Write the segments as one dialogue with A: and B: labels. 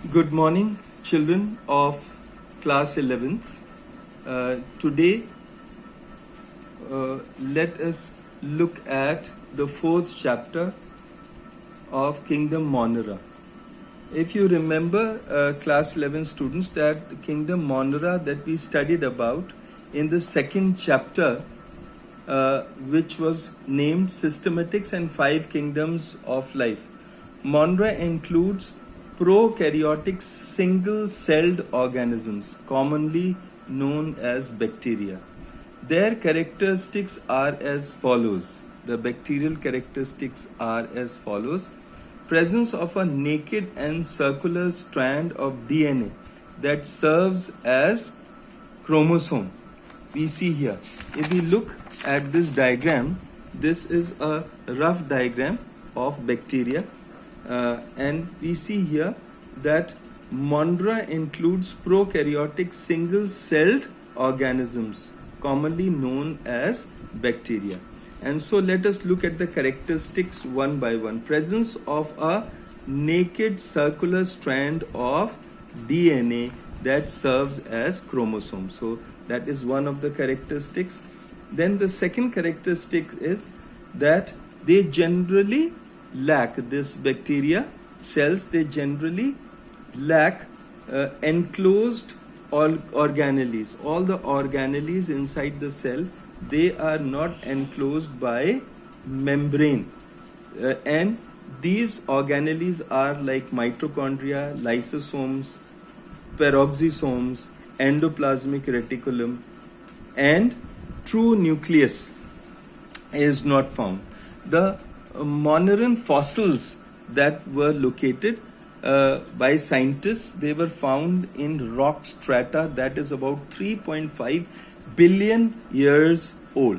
A: Good morning, children of class 11th. Today, let us look at the fourth chapter of Kingdom Monera. If you remember, class 11 students, that the Kingdom Monera that we studied about in the second chapter, which was named Systematics and Five Kingdoms of Life. Monera includes prokaryotic single-celled organisms, commonly known as bacteria. Their characteristics are as follows. The bacterial characteristics are as follows. Presence of a naked and circular strand of DNA that serves as chromosome. We see here. If we look at this diagram, this is a rough diagram of bacteria. And we see here that Monera includes prokaryotic single-celled organisms, commonly known as bacteria. And so let us look at the characteristics one by one. Presence of a naked circular strand of DNA that serves as chromosome. So that is one of the characteristics. Then the second characteristic is that they generally lack, this bacteria cells, they generally lack enclosed organelles. All the organelles inside the cell, they are not enclosed by membrane, and these organelles are like mitochondria, lysosomes, peroxisomes, endoplasmic reticulum, and true nucleus is not found. The Moneran fossils that were located by scientists, they were found in rock strata that is about 3.5 billion years old.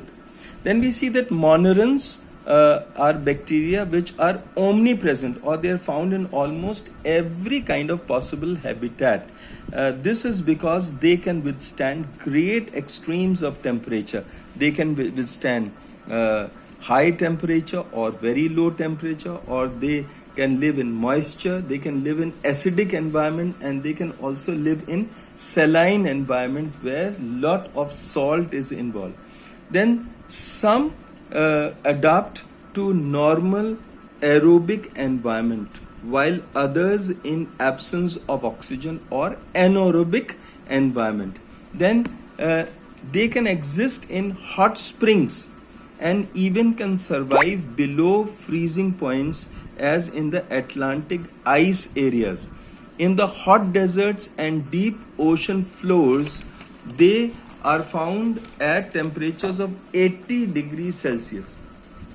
A: Then we see that Monerans are bacteria which are omnipresent, or they are found in almost every kind of possible habitat. This is because they can withstand great extremes of temperature. They can withstand high temperature or very low temperature, or they can live in moisture, they can live in acidic environment, and they can also live in saline environment where lot of salt is involved. Then some adapt to normal aerobic environment, while others in absence of oxygen or anaerobic environment. Then they can exist in hot springs and even can survive below freezing points, as in the Atlantic ice areas. In the hot deserts and deep ocean floors, they are found at temperatures of 80 degrees Celsius.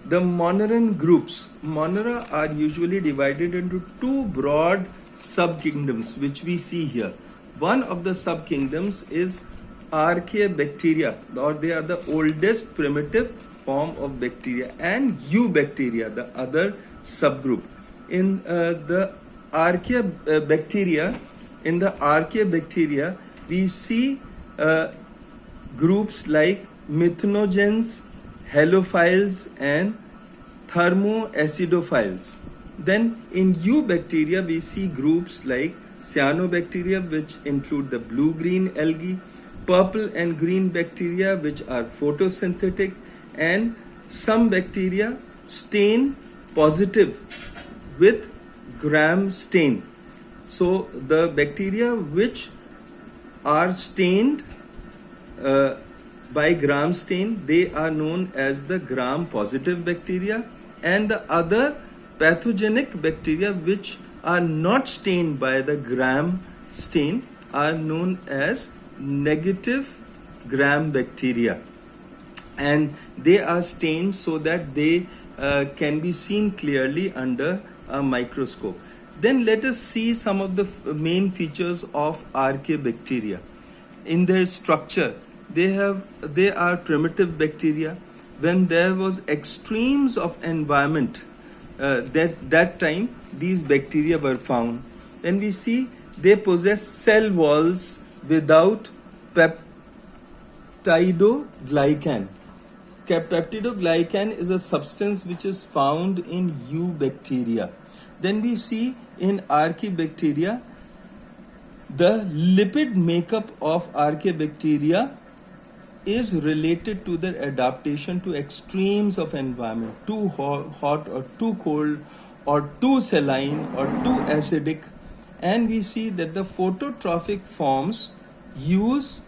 A: The Moneran groups, Monera are usually divided into two broad subkingdoms, which we see here. One of the subkingdoms is Archaebacteria, or they are the oldest primitive form of bacteria, and Eubacteria, the other subgroup. In the Archaebacteria, we see groups like methanogens, halophiles, and thermoacidophiles. Then in Eubacteria, we see groups like cyanobacteria, which include the blue-green algae, purple and green bacteria, which are photosynthetic, and some bacteria stain positive with Gram stain. So the bacteria which are stained by Gram stain, they are known as the Gram positive bacteria, and the other pathogenic bacteria which are not stained by the Gram stain are known as negative Gram bacteria, and they are stained so that they can be seen clearly under a microscope. Then let us see some of the main features of Archaebacteria. In their structure, they are primitive bacteria. When there was extremes of environment, that time these bacteria were found. Then we see they possess cell walls without peptidoglycan. Peptidoglycan is a substance which is found in Eubacteria. Then we see in Archaebacteria The lipid makeup of archaebacteria is related to their adaptation to extremes of environment, too hot or too cold or too saline or too acidic. And we see that the phototrophic forms use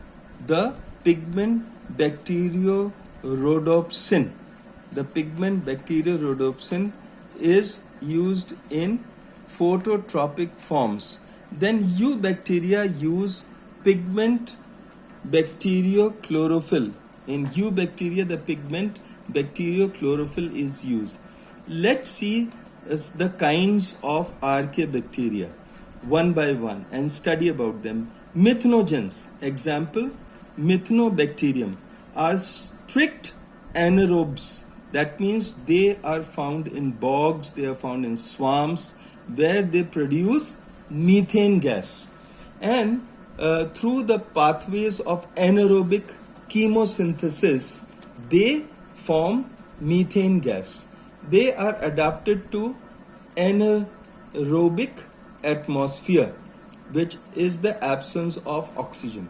A: the pigment bacteriorhodopsin. The pigment bacteriorhodopsin is used in phototropic forms. Then eubacteria use pigment bacteriochlorophyll. In eubacteria, the pigment bacteriochlorophyll is used. Let's see the kinds of archaebacteria one by one and study about them. Methanogens, example, Methanobacterium, are strict anaerobes. That means they are found in bogs, they are found in swamps, where they produce methane gas. And through the pathways of anaerobic chemosynthesis, they form methane gas. They are adapted to anaerobic atmosphere, which is the absence of oxygen.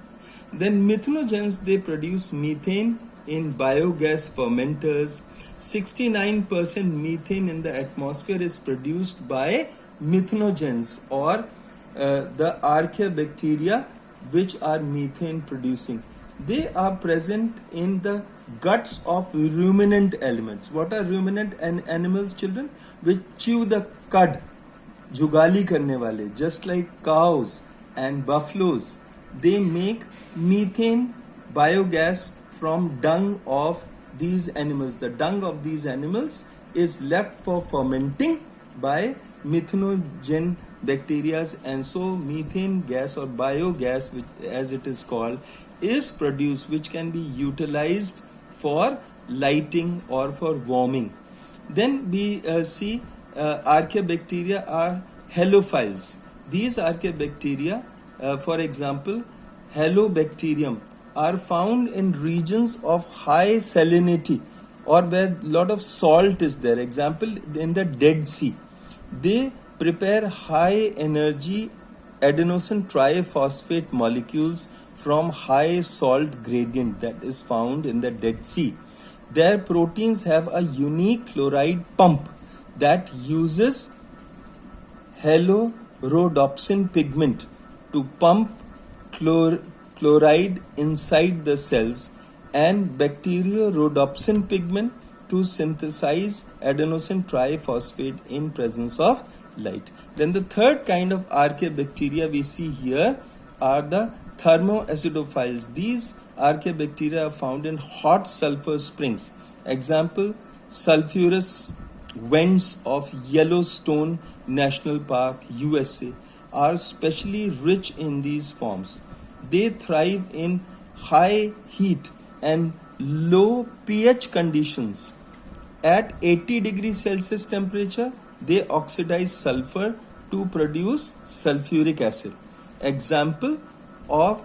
A: Then methanogens, they produce methane in biogas fermenters. 69% methane in the atmosphere is produced by methanogens, or the archaebacteria, which are methane producing. They are present in the guts of ruminant elements. What are ruminant animals, children? Which chew the cud, जुगाली करने वाले, just like cows and buffaloes. They make methane biogas from dung of these animals. The dung of these animals is left for fermenting by methanogen bacteria, and so methane gas or biogas, which as it is called, is produced, which can be utilized for lighting or for warming. Then we see archaebacteria are halophiles. These archaebacteria, for example, halobacterium, are found in regions of high salinity or where a lot of salt is there. Example, in the Dead Sea. They prepare high energy adenosine triphosphate molecules from high salt gradient that is found in the Dead Sea. Their proteins have a unique chloride pump that uses halorhodopsin pigment to pump chloride inside the cells, and bacteriorhodopsin pigment to synthesize adenosine triphosphate in presence of light. Then the third kind of archaebacteria we see here are the thermoacidophiles. These archaebacteria are found in hot sulfur springs. Example, sulfurous vents of Yellowstone National Park, USA, are specially rich in these forms. They thrive in high heat and low pH conditions. At 80 degrees Celsius temperature, they oxidize sulfur to produce sulfuric acid. Example of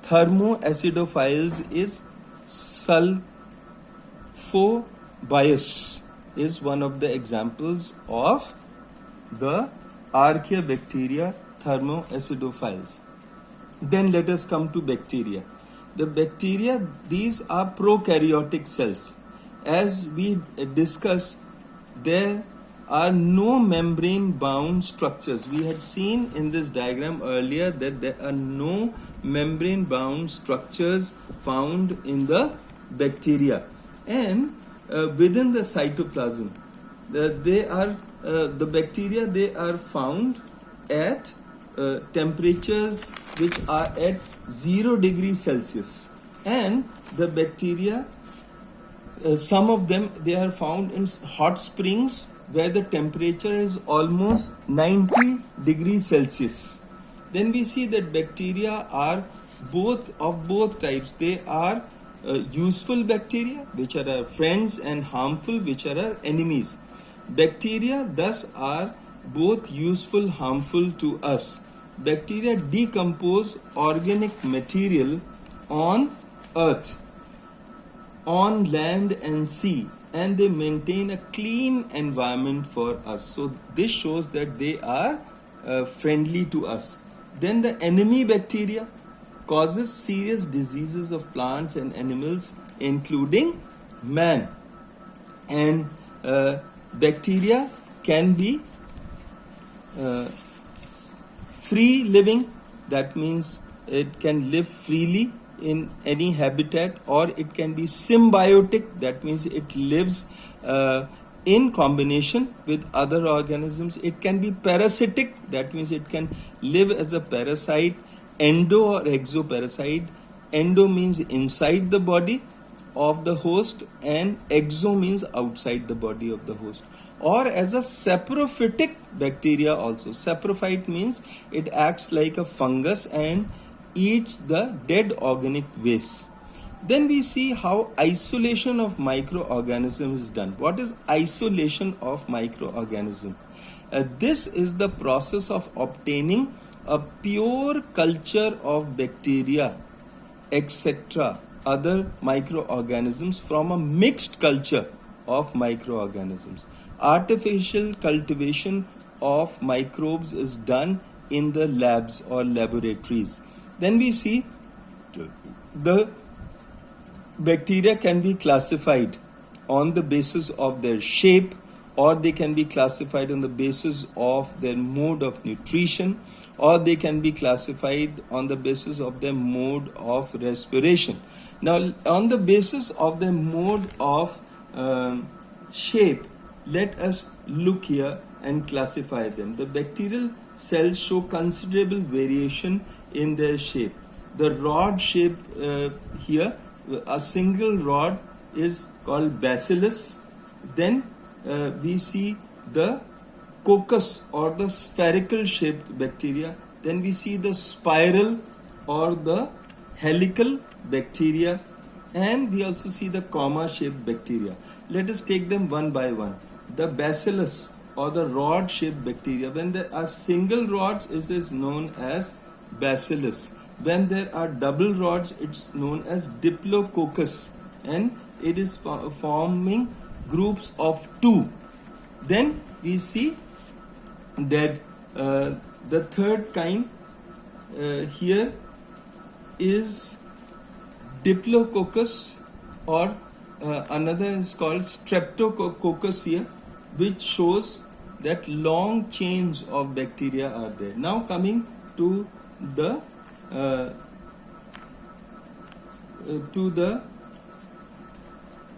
A: thermoacidophiles is sulfobius, is one of the examples of the archaebacteria thermoacidophiles. Then let us come to bacteria. The bacteria, these are prokaryotic cells. As we discussed, there are no membrane bound structures. We had seen in this diagram earlier that there are no membrane bound structures found in the bacteria. And within the cytoplasm, the bacteria, they are found at temperatures which are at 0 degrees Celsius. And the bacteria, some of them, they are found in hot springs where the temperature is almost 90 degrees Celsius. Then we see that bacteria are both types. They are useful bacteria, which are our friends, and harmful, which are our enemies. Bacteria thus are both useful, harmful to us. Bacteria decompose organic material on earth, on land and sea, and they maintain a clean environment for us. So this shows that they are friendly to us. Then the enemy bacteria causes serious diseases of plants and animals, including man. And bacteria can be free living, that means it can live freely in any habitat, or it can be symbiotic, that means it lives in combination with other organisms. It can be parasitic, that means it can live as a parasite, endo or exoparasite. Endo means inside the body of the host, and exo means outside the body of the host. Or as a saprophytic bacteria also. Saprophyte means it acts like a fungus and eats the dead organic waste. Then we see how isolation of microorganisms is done. What is isolation of microorganism? This is the process of obtaining a pure culture of bacteria, etc., other microorganisms from a mixed culture of microorganisms. Artificial cultivation of microbes is done in the labs or laboratories. Then we see the bacteria can be classified on the basis of their shape, or they can be classified on the basis of their mode of nutrition, or they can be classified on the basis of their mode of respiration. Now, on the basis of the mode of shape, let us look here and classify them. The bacterial cells show considerable variation in their shape. The rod shape here, a single rod is called bacillus. Then we see the coccus or the spherical shaped bacteria. Then we see the spiral or the helical bacteria, and we also see the comma shaped bacteria. Let us take them one by one. The bacillus or the rod shaped bacteria, when there are single rods, it is known as bacillus. When there are double rods, it's known as diplococcus, and it is forming groups of two. Then we see that the third kind here is diplococcus, or another is called streptococcus here, which shows that long chains of bacteria are there. Now coming to the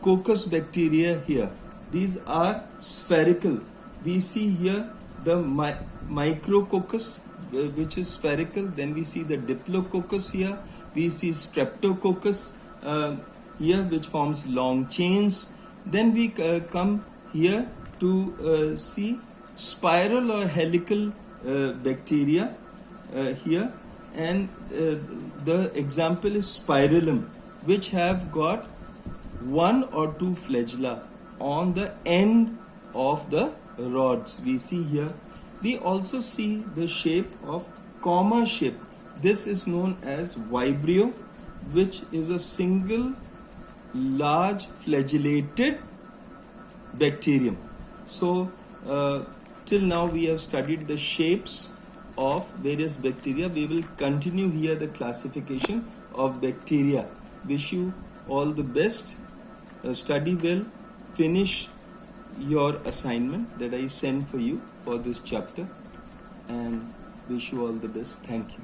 A: coccus bacteria here. These are spherical. We see here the micrococcus, which is spherical. Then we see the diplococcus here. We see streptococcus here, which forms long chains. Then we come here to see spiral or helical bacteria here, and the example is spirillum, which have got one or two flagella on the end of the rods. We see here. We also see the shape of comma shape. This is known as vibrio, which is a single large flagellated bacterium. So till now we have studied the shapes of various bacteria. We will continue here the classification of bacteria. Wish you all the best. Study well. Finish your assignment that I sent for you for this chapter, and wish you all the best. Thank you.